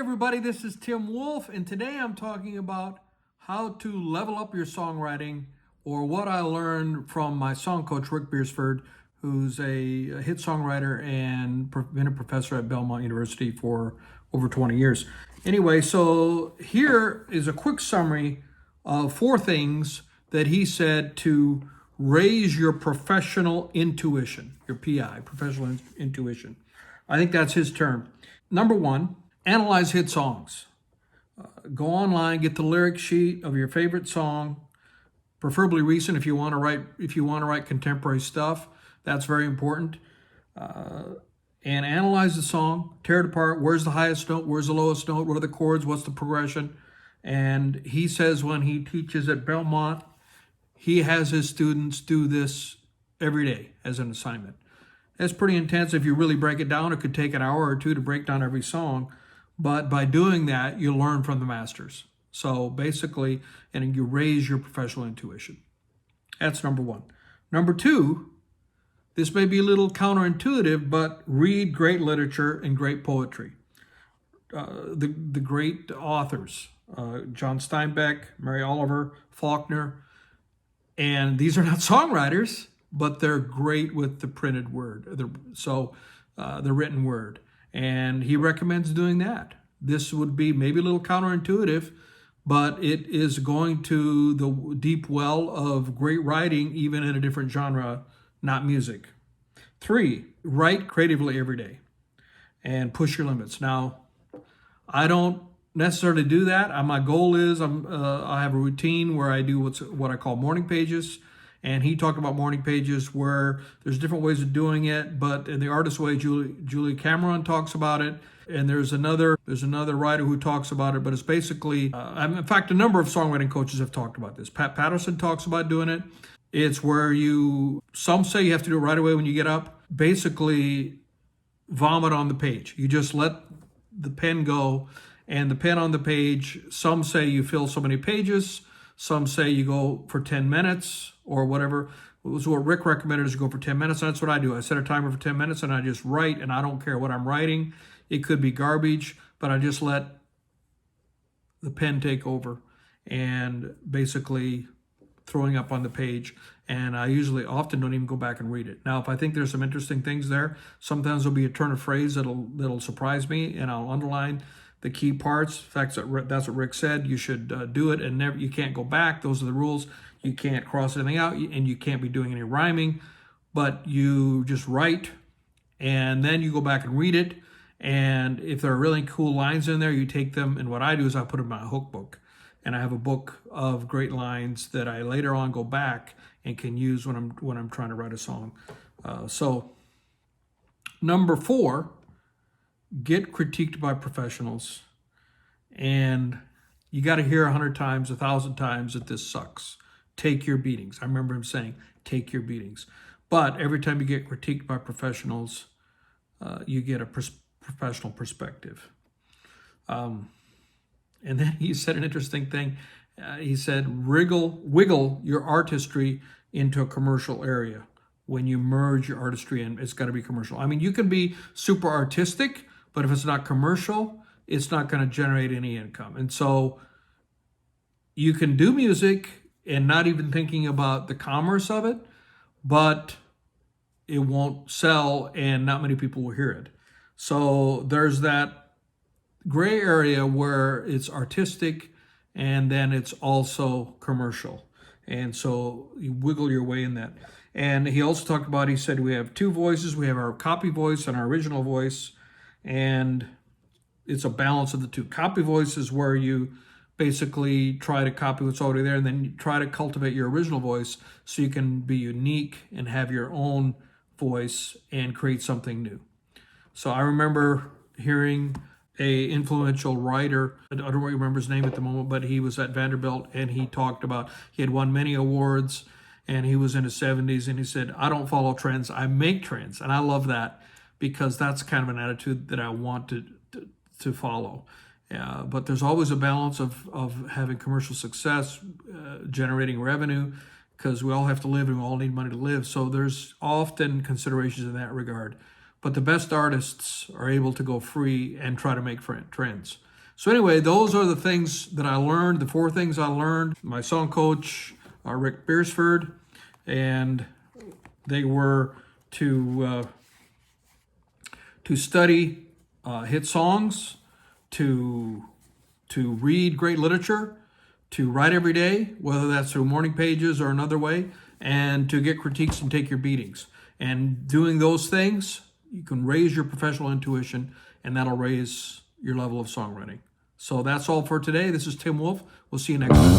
everybody, this is Tim Wolf, and today I'm talking about how to level up your songwriting, or what I learned from my song coach, Rick Beresford, who's a hit songwriter and been a professor at Belmont University for over 20 years. Anyway, so here is a quick summary of 4 things that he said to raise your professional intuition, your PI, professional intuition. I think that's his term. Number 1, analyze hit songs. Go online, get the lyric sheet of your favorite song, preferably recent if you want to write contemporary stuff. That's very important. And analyze the song, tear it apart. Where's the highest note? Where's the lowest note? What are the chords? What's the progression? And he says when he teaches at Belmont, he has his students do this every day as an assignment. It's pretty intense. If you really break it down, it could take an hour or 2 to break down every song. But by doing that, you learn from the masters. So basically, and you raise your professional intuition. That's number 1. Number 2, this may be a little counterintuitive, but read great literature and great poetry. The great authors, John Steinbeck, Mary Oliver, Faulkner, and these are not songwriters, but they're great with the printed word, the written word. And he recommends doing that. This would be maybe a little counterintuitive, but it is going to the deep well of great writing, even in a different genre, not music. 3, write creatively every day and push your limits. Now, I don't necessarily do that. My goal is I have a routine where I do what I call morning pages. And he talked about morning pages where there's different ways of doing it, but in the artist way, Julie Cameron talks about it. And there's another writer who talks about it, but it's basically, in fact, a number of songwriting coaches have talked about this. Pat Patterson talks about doing it. It's where some say you have to do it right away when you get up. Basically, vomit on the page. You just let the pen go, and the pen on the page, some say you fill so many pages. Some say you go for 10 minutes or whatever. So what Rick recommended is go for 10 minutes. And that's what I do. I set a timer for 10 minutes and I just write, and I don't care what I'm writing. It could be garbage, but I just let the pen take over and basically throwing up on the page. And I often don't even go back and read it. Now, if I think there's some interesting things there, sometimes there'll be a turn of phrase that'll surprise me, and I'll underline the key parts. In fact, that's what Rick said. You should do it, and you can't go back. Those are the rules. You can't cross anything out, and you can't be doing any rhyming. But you just write, and then you go back and read it. And if there are really cool lines in there, you take them. And what I do is I put them in my hook book, and I have a book of great lines that I later on go back and can use when I'm trying to write a song. So, number 4. Get critiqued by professionals, and you got to hear 100 times, 1,000 times that this sucks. Take your beatings. I remember him saying, take your beatings. But every time you get critiqued by professionals, you get a professional perspective. And then he said an interesting thing. He said, wiggle your artistry into a commercial area. When you merge your artistry in, it's got to be commercial. I mean, you can be super artistic, but if it's not commercial, it's not going to generate any income. And so you can do music and not even thinking about the commerce of it, but it won't sell and not many people will hear it. So there's that gray area where it's artistic and then it's also commercial. And so you wiggle your way in that. And he also talked about, he said, we have 2 voices. We have our copy voice and our original voice. And it's a balance of the 2. Copy voice is where you basically try to copy what's already there, and then you try to cultivate your original voice so you can be unique and have your own voice and create something new. So I remember hearing a influential writer, I don't remember his name at the moment, but he was at Vanderbilt, and he talked about, he had won many awards, and he was in his 70s, and he said, I don't follow trends, I make trends. And I love that, because that's kind of an attitude that I want to follow. But there's always a balance of having commercial success, generating revenue, because we all have to live and we all need money to live. So there's often considerations in that regard. But the best artists are able to go free and try to make trends. So anyway, those are the things that I learned, the 4 things I learned. My song coach, Rick Beresford, and they were to study hit songs, to read great literature, to write every day, whether that's through morning pages or another way, and to get critiques and take your beatings. And doing those things, you can raise your professional intuition, and that'll raise your level of songwriting. So that's all for today. This is Tim Wolf. We'll see you next time.